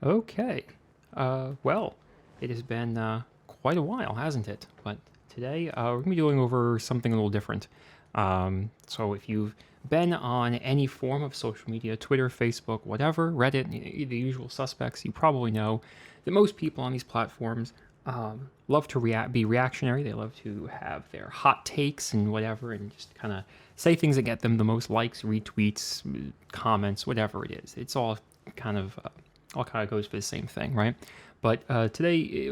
Okay. Well, it has been quite a while, hasn't it? But today we're going to be going over something a little different. So if you've been on any form of social media, Twitter, Facebook, whatever, Reddit, the usual suspects, you probably know that most people on these platforms love to be reactionary. They love to have their hot takes and whatever, and just kind of say things that get them the most likes, retweets, comments, whatever it is. It's kind of all kind of goes for the same thing, right? But today,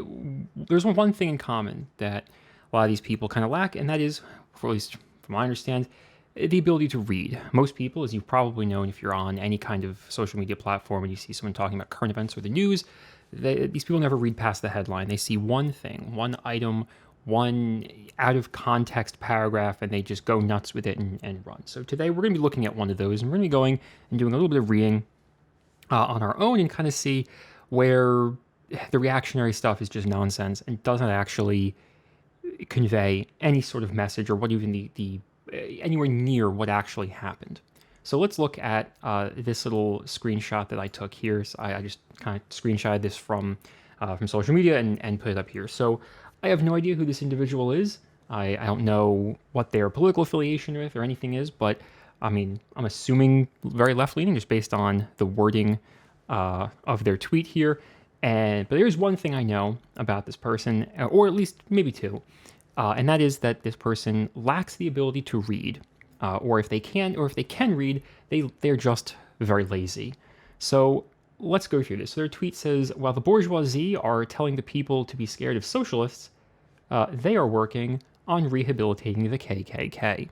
there's one thing in common that a lot of these people kind of lack, and that is, for at least from what I understand, the ability to read. Most people, as you've probably known, if you're on any kind of social media platform and you see someone talking about current events or the news, these people never read past the headline. They see one thing, one item, one out of context paragraph, and they just go nuts with it and run. So today we're going to be looking at one of those, and we're going to be going and doing a little bit of reading on our own and kind of see where the reactionary stuff is just nonsense and doesn't actually convey any sort of message or what even the anywhere near what actually happened. So let's look at this little screenshot that I took here. So I just kind of screenshotted this from social media and put it up here. So I have no idea who this individual is. I don't know what their political affiliation with or anything is, but I mean, I'm assuming very left-leaning just based on the wording of their tweet here. But there's one thing I know about this person, or at least maybe two, and that is that this person lacks the ability to read, or if they can read, they're just very lazy. So let's go through this. So their tweet says, while the bourgeoisie are telling the people to be scared of socialists, they are working on rehabilitating the KKK.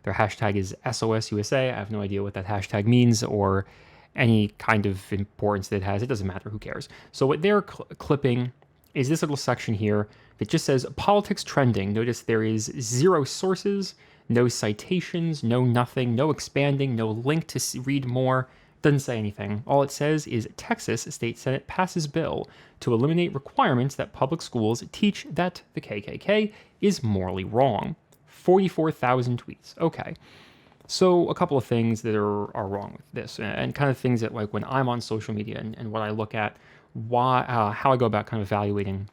Their hashtag is SOSUSA. I have no idea what that hashtag means or any kind of importance that it has. It doesn't matter. Who cares? So what they're clipping is this little section here that just says politics trending. Notice there is zero sources, no citations, no nothing, no expanding, no link to read more. Doesn't say anything. All it says is Texas State Senate passes bill to eliminate requirements that public schools teach that the KKK is morally wrong. 44,000 tweets. Okay. So a couple of things that are wrong with this and kind of things that like when I'm on social media and what I look at, how I go about kind of evaluating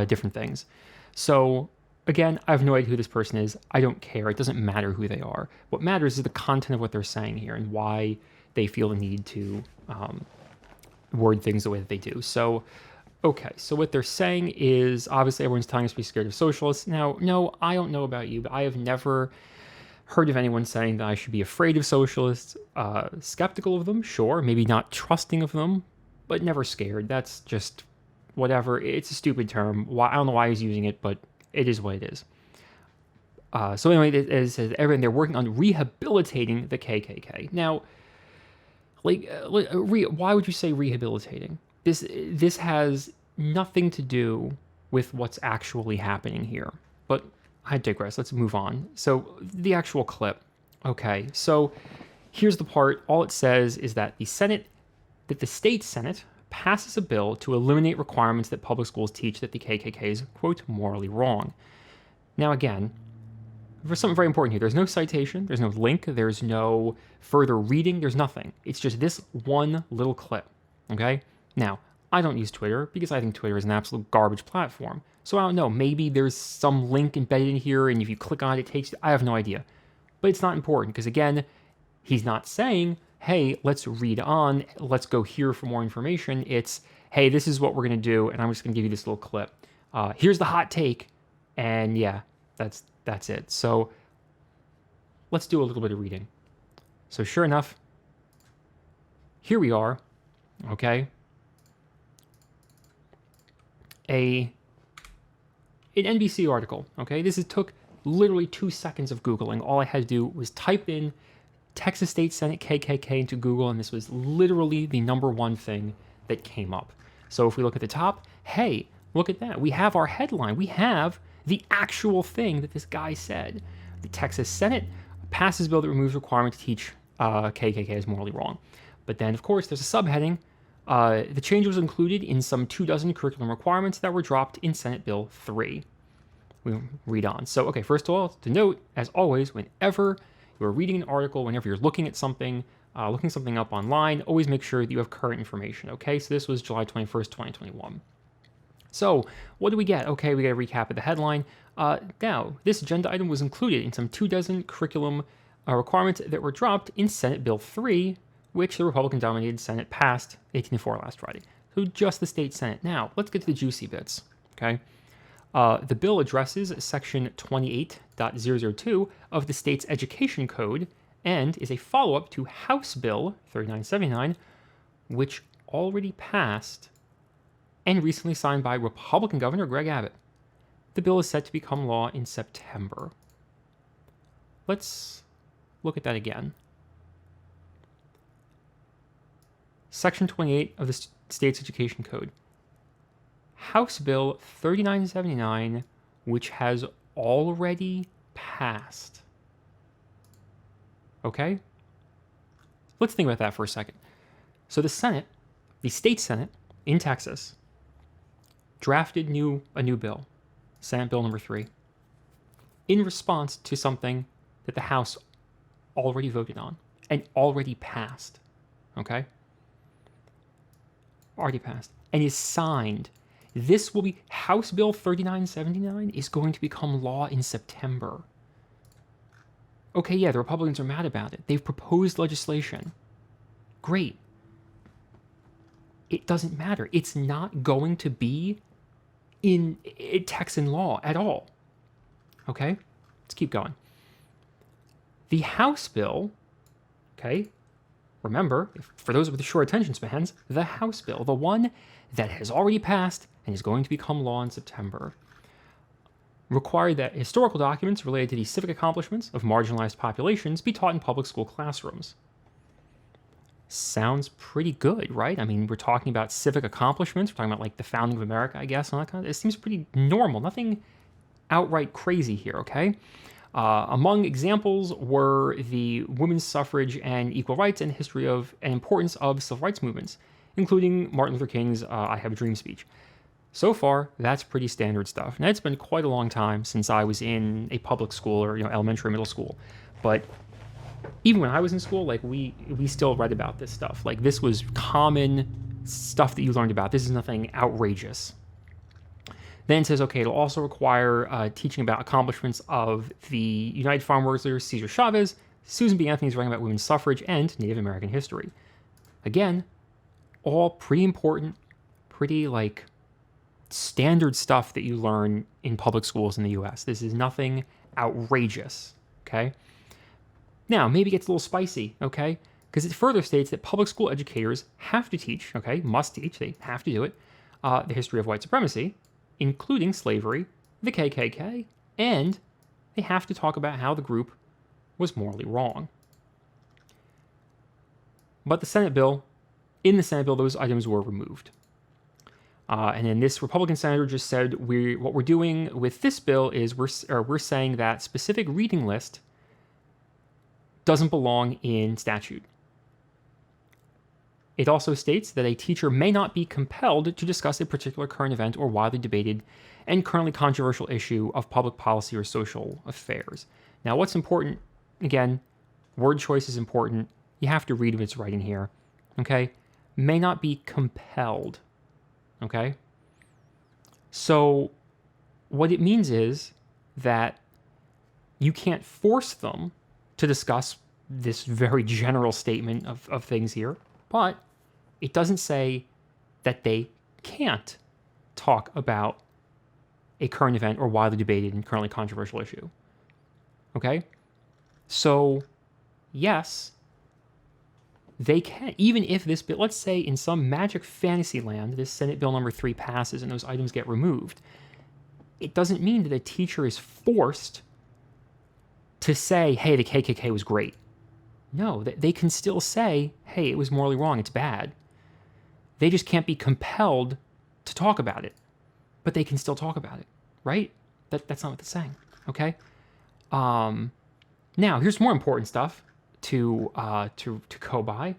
different things. So again, I have no idea who this person is. I don't care. It doesn't matter who they are. What matters is the content of what they're saying here and why they feel the need to word things the way that they do. So okay, so what they're saying is obviously everyone's telling us to be scared of socialists. Now, no, I don't know about you, but I have never heard of anyone saying that I should be afraid of socialists. Skeptical of them, sure, maybe not trusting of them, but never scared. That's just whatever. It's a stupid term. I don't know why he's using it, but it is what it is. So anyway, it says everyone they're working on rehabilitating the KKK. Now, why would you say rehabilitating? This has nothing to do with what's actually happening here. But I digress. Let's move on. So the actual clip. Okay, so here's the part. All it says is that the state Senate passes a bill to eliminate requirements that public schools teach that the KKK is, quote, morally wrong. Now again, for something very important here, there's no citation, there's no link, there's no further reading, there's nothing. It's just this one little clip, okay? Now, I don't use Twitter because I think Twitter is an absolute garbage platform. So I don't know, maybe there's some link embedded in here and if you click on it, it takes you, I have no idea. But it's not important because again, he's not saying, hey, let's read on, let's go here for more information. It's, hey, this is what we're going to do and I'm just going to give you this little clip. Here's the hot take. And yeah, that's it. So let's do a little bit of reading. So sure enough, here we are, okay? An NBC article, okay? This took literally 2 seconds of Googling. All I had to do was type in Texas State Senate KKK into Google, and this was literally the number one thing that came up. So if we look at the top, hey, look at that. We have our headline. We have the actual thing that this guy said. The Texas Senate passes bill that removes requirement to teach KKK is morally wrong. But then, of course, there's a subheading. The change was included in some 24 curriculum requirements that were dropped in Senate Bill 3. We read on. So, okay, first of all, to note, as always, whenever you're reading an article, whenever you're looking at something, looking something up online, always make sure that you have current information, okay? So this was July 21st, 2021. So what do we get? Okay, we get a recap of the headline. Now, this agenda item was included in some 24 curriculum requirements that were dropped in Senate Bill 3, which the Republican-dominated Senate passed 18-4 last Friday. So just the state Senate. Now, let's get to the juicy bits, okay? The bill addresses Section 28.002 of the state's Education Code and is a follow-up to House Bill 3979, which already passed and recently signed by Republican Governor Greg Abbott. The bill is set to become law in September. Let's look at that again. Section 28 of the state's Education Code. House Bill 3979, which has already passed. Okay? Let's think about that for a second. So the Senate, the state Senate in Texas, drafted a new bill, Senate Bill number 3, in response to something that the House already voted on and already passed. Okay? Already passed. And is signed. This will be, House Bill 3979 is going to become law in September. Okay, yeah, the Republicans are mad about it. They've proposed legislation. Great. It doesn't matter. It's not going to be in Texan law at all. Okay? Let's keep going. The House bill, okay, remember, for those with the short attention spans, the House bill, the one that has already passed and is going to become law in September, required that historical documents related to the civic accomplishments of marginalized populations be taught in public school classrooms. Sounds pretty good, right? I mean, we're talking about civic accomplishments. We're talking about like the founding of America, I guess, and all that kind of. It seems pretty normal. Nothing outright crazy here, okay? Among examples were the women's suffrage and equal rights and history of and importance of civil rights movements, including Martin Luther King's "I Have a Dream" speech. So far, that's pretty standard stuff. Now, it's been quite a long time since I was in a public school or elementary or middle school, but even when I was in school, like we still read about this stuff. Like this was common stuff that you learned about. This is nothing outrageous. Then it says, okay, it'll also require teaching about accomplishments of the United Farm Workers leader Cesar Chavez, Susan B. Anthony's writing about women's suffrage, and Native American history. Again, all pretty important, pretty like standard stuff that you learn in public schools in the US. This is nothing outrageous, okay? Now, maybe it gets a little spicy, okay? Because it further states that public school educators have to teach, okay, must teach, they have to do it, the history of white supremacy, including slavery, the KKK, and they have to talk about how the group was morally wrong. But in the Senate bill, those items were removed. And then this Republican senator just said, what we're doing with this bill is we're saying that specific reading list doesn't belong in statute. It also states that a teacher may not be compelled to discuss a particular current event or widely debated and currently controversial issue of public policy or social affairs. Now, what's important, again, word choice is important. You have to read what's right in here, okay? May not be compelled, okay? So what it means is that you can't force them to discuss this very general statement of things here, but it doesn't say that they can't talk about a current event or widely debated and currently controversial issue. Okay? So, yes, they can, even if this bill, let's say in some magic fantasy land, this Senate Bill number 3 passes and those items get removed, it doesn't mean that a teacher is forced to say, hey, the KKK was great. No, they can still say, hey, it was morally wrong, it's bad. They just can't be compelled to talk about it. But they can still talk about it, right? That's not what they're saying, okay? Now, here's more important stuff to go by.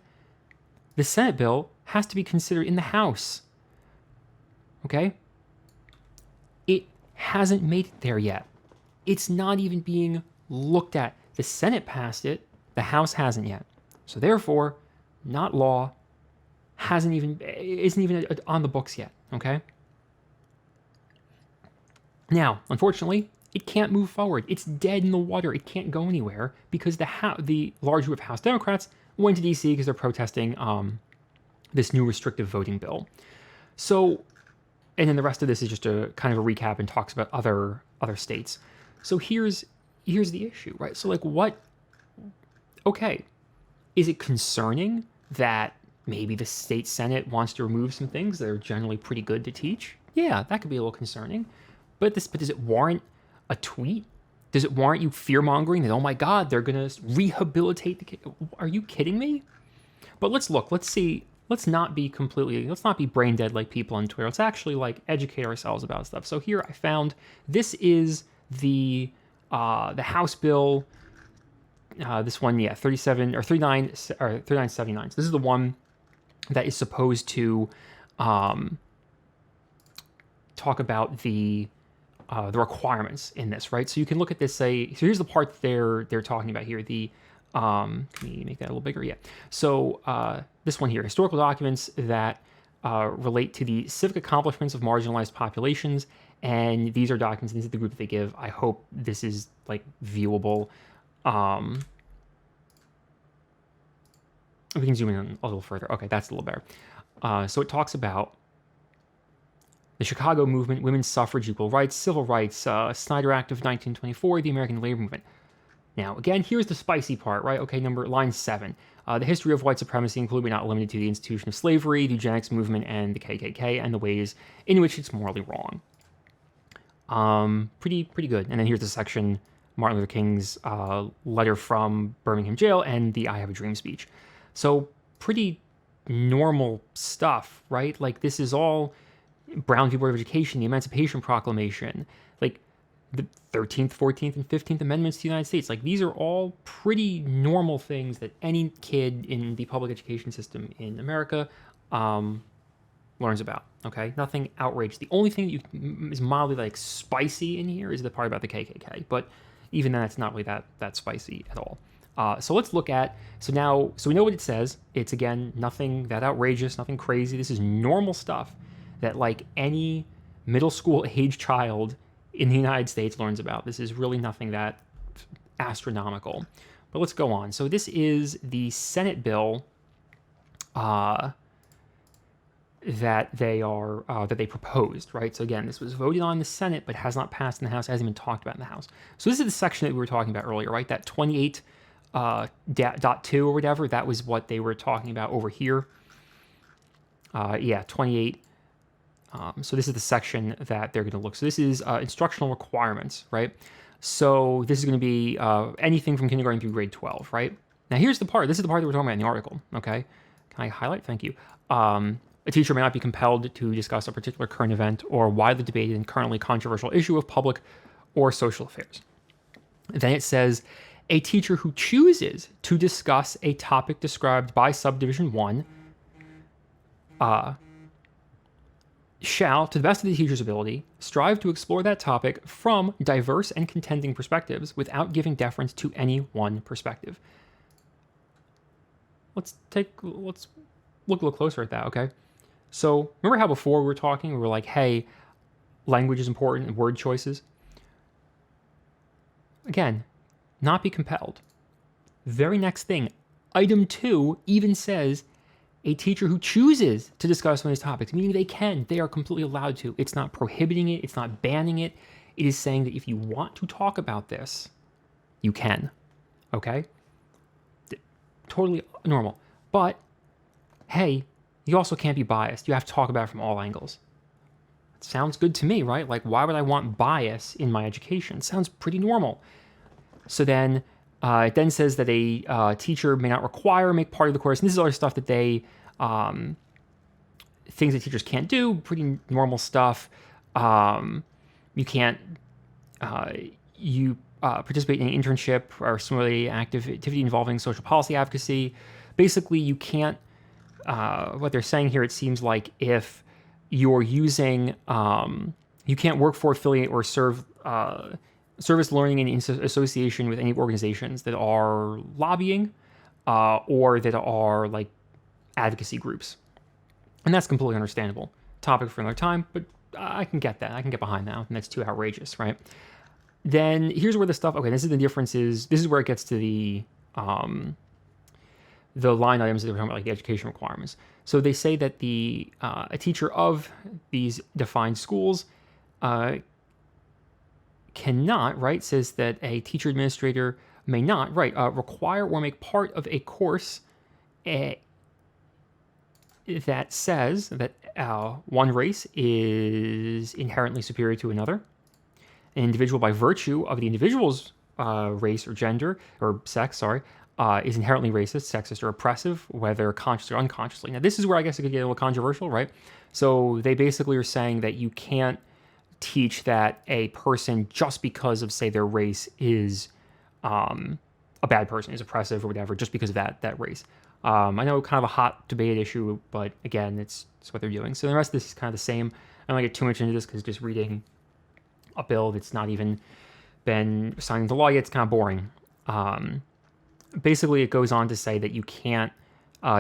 The Senate bill has to be considered in the House, okay? It hasn't made it there yet. It's not even being looked at. The Senate passed it. The House hasn't yet. So therefore, not law, isn't even on the books yet, okay? Now, unfortunately, it can't move forward. It's dead in the water. It can't go anywhere because the large group of House Democrats went to D.C. because they're protesting this new restrictive voting bill. So, and then the rest of this is just a kind of a recap and talks about other states. So here's the issue, right? So like what? Okay, is it concerning that maybe the state Senate wants to remove some things that are generally pretty good to teach? Yeah, that could be a little concerning. But does it warrant a tweet? Does it warrant you fear-mongering that, oh my God, they're going to rehabilitate the kid? Are you kidding me? But let's look. Let's see. Let's not be brain dead like people on Twitter. Let's actually like educate ourselves about stuff. So here I found, this is the House bill. This one, 37 or 39 or 3979. So this is the one that is supposed to talk about the requirements in this, right? So you can look at this. So here's the part they're talking about here. Can you make that a little bigger? Yeah. So this one here, historical documents that relate to the civic accomplishments of marginalized populations, and these are documents. This is the group that they give. I hope this is like viewable. We can zoom in a little further. Okay, that's a little better. So it talks about the Chicago movement, women's suffrage, equal rights, civil rights, Snyder Act of 1924, the American labor movement. Now, again, here's the spicy part, right? Okay, line 7. The history of white supremacy, including but not limited to the institution of slavery, the eugenics movement, and the KKK, and the ways in which it's morally wrong. Pretty good. And then here's the section, Martin Luther King's letter from Birmingham jail and the I Have a Dream speech. So pretty normal stuff, right? Like this is all Brown v. Board of Education, the Emancipation Proclamation, like the 13th, 14th, and 15th Amendments to the United States. Like these are all pretty normal things that any kid in the public education system in America learns about, okay? Nothing outrageous. The only thing that is mildly like spicy in here is the part about the KKK, but even then it's not really that spicy at all. So let's look at, so we know what it says. It's, again, nothing that outrageous, nothing crazy. This is normal stuff that like any middle school age child in the United States learns about. This is really nothing that astronomical. But let's go on. So this is the Senate bill that they proposed, right? So again, this was voted on in the Senate, but has not passed in the House, hasn't been talked about in the House. So this is the section that we were talking about earlier, right? That 28.2 or whatever, that was what they were talking about over here. 28. So this is the section that they're going to look. So this is instructional requirements, right? So this is going to be anything from kindergarten through grade 12, right? Now here's the part. This is the part that we're talking about in the article, okay? Can I highlight? Thank you. A teacher may not be compelled to discuss a particular current event or widely debated and currently controversial issue of public or social affairs. Then it says, a teacher who chooses to discuss a topic described by subdivision 1 shall, to the best of the teacher's ability, strive to explore that topic from diverse and contending perspectives without giving deference to any one perspective. Let's look a little closer at that, okay? So remember how before we were talking, we were like, hey, language is important and word choices? Again, not be compelled. Very next thing, item 2 even says a teacher who chooses to discuss one of these topics, meaning they are completely allowed to. It's not prohibiting it. It's not banning it. It is saying that if you want to talk about this, you can, okay? Totally normal. But, hey, you also can't be biased. You have to talk about it from all angles. It sounds good to me, right? Like, why would I want bias in my education? It sounds pretty normal. So then it then says that a teacher may not require or make part of the course. And this is other stuff that things that teachers can't do, pretty normal stuff. You can't, participate in an internship or similarly activity involving social policy advocacy. Basically, you can't, what they're saying here, it seems like if you're using, you can't work for, affiliate, or serve service learning in association with any organizations that are lobbying or that are like advocacy groups. And that's completely understandable. Topic for another time, but I can get that. I can get behind that. And that's too outrageous, right? Then here's where the stuff, okay, this is the differences. This is where it gets to the line items that we're talking about, like the education requirements. So they say that a teacher of these defined schools cannot, right, says that a teacher administrator may not, right, require or make part of a course that says that one race is inherently superior to another. An individual, by virtue of the individual's race or gender or sex, is inherently racist, sexist, or oppressive, whether consciously or unconsciously. Now, this is where I guess it could get a little controversial, right? So they basically are saying that you can't teach that a person, just because of, say, their race, is a bad person, is oppressive or whatever, just because of that race. I know kind of a hot debate issue, but again, it's what they're doing. So the rest of this is kind of the same. I don't want to get too much into this because just reading a bill that's not even been signed into law yet, it's kind of boring. Basically, it goes on to say that you can't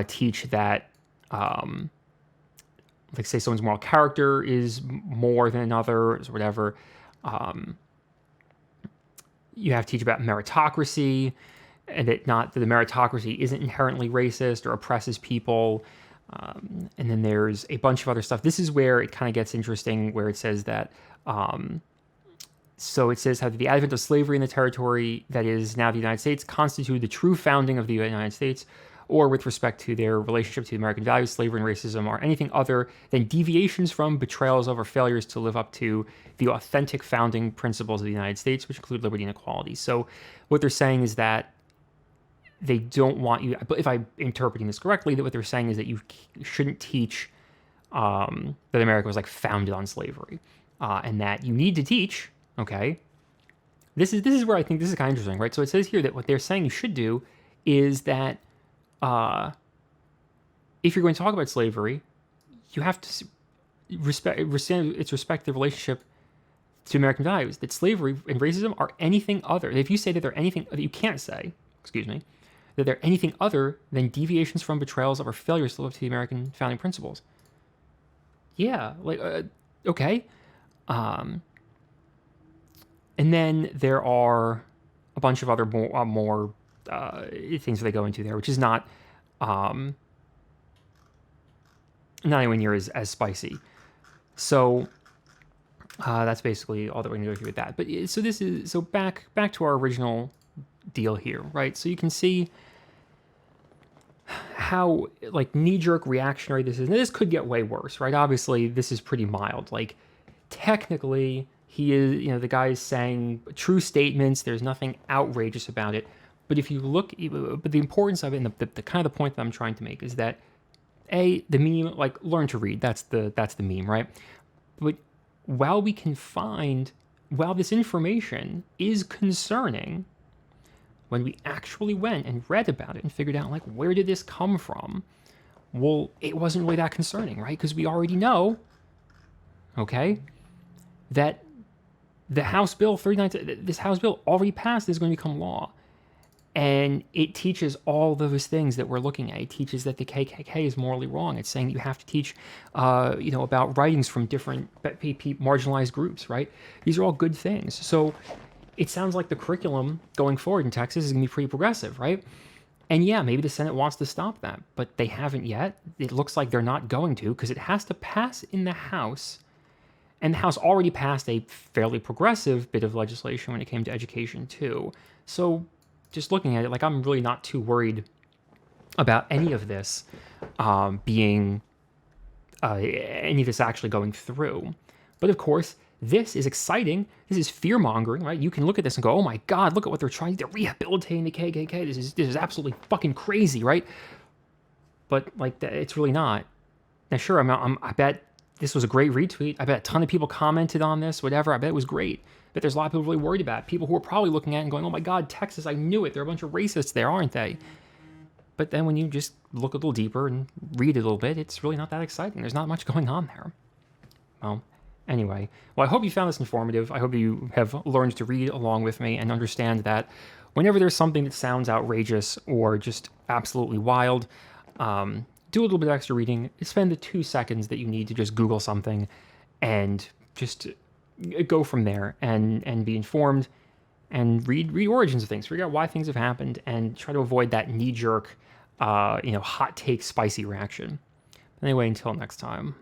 teach that, like, say someone's moral character is more than another's or whatever. You have to teach about meritocracy, and that the meritocracy isn't inherently racist or oppresses people. And then there's a bunch of other stuff. This is where it kind of gets interesting, where it says that, so it says how the advent of slavery in the territory that is now the United States constituted the true founding of the United States, or with respect to their relationship to American values, slavery and racism are anything other than deviations from, betrayals of, or failures to live up to the authentic founding principles of the United States, which include liberty and equality. So what they're saying is that they don't want you, if I'm interpreting this correctly, that what they're saying is that you shouldn't teach that America was like founded on slavery, and that you need to teach, okay, this is where I think this is kind of interesting, right? So it says here that what they're saying you should do is that if you're going to talk about slavery, you have to respect its respective relationship to American values, that slavery and racism are anything other. If you say that they're anything that you can't say, that they're anything other than deviations from, betrayals of, or failures to live up to the American founding principles. Yeah, like, okay. And then there are a bunch of other more things that they go into there, which is not anywhere near as spicy. So that's basically all that we're going to go through with that. But so back to our original deal here, right? So you can see how like knee-jerk reactionary this is. And this could get way worse, right? Obviously, this is pretty mild. Like, technically, he is, the guy is saying true statements. There's nothing outrageous about it. But if you look, but the importance of it, and the kind of the point that I'm trying to make is that, the meme, like, learn to read. That's the meme, right? But while this information is concerning, when we actually went and read about it and figured out, like, where did this come from? Well, it wasn't really that concerning, right? Because we already know, okay, that the House Bill 39, this House Bill already passed, is going to become law. And it teaches all those things that we're looking at. It teaches that the KKK is morally wrong. It's saying you have to teach, about writings from different marginalized groups, right? These are all good things. So it sounds like the curriculum going forward in Texas is going to be pretty progressive, right? And yeah, maybe the Senate wants to stop that, but they haven't yet. It looks like they're not going to, because it has to pass in the House. And the House already passed a fairly progressive bit of legislation when it came to education, too. So just looking at it, like, I'm really not too worried about any of this any of this actually going through. But of course, this is exciting. This is fear-mongering, right? You can look at this and go, oh my God, look at what they're trying. They're rehabilitating the KKK. This is absolutely fucking crazy, right? But, like, it's really not. Now, sure, I bet this was a great retweet. I bet a ton of people commented on this, whatever. I bet it was great. But there's a lot of people really worried about it. People who are probably looking at it and going, oh my God, Texas, I knew it. There are a bunch of racists there, aren't they? But then when you just look a little deeper and read it a little bit, it's really not that exciting. There's not much going on there. Well, anyway. Well, I hope you found this informative. I hope you have learned to read along with me and understand that whenever there's something that sounds outrageous or just absolutely wild, do a little bit of extra reading. Spend the 2 seconds that you need to just Google something and just go from there and be informed and read origins of things, figure out why things have happened, and try to avoid that knee-jerk, hot take, spicy reaction. Anyway, until next time.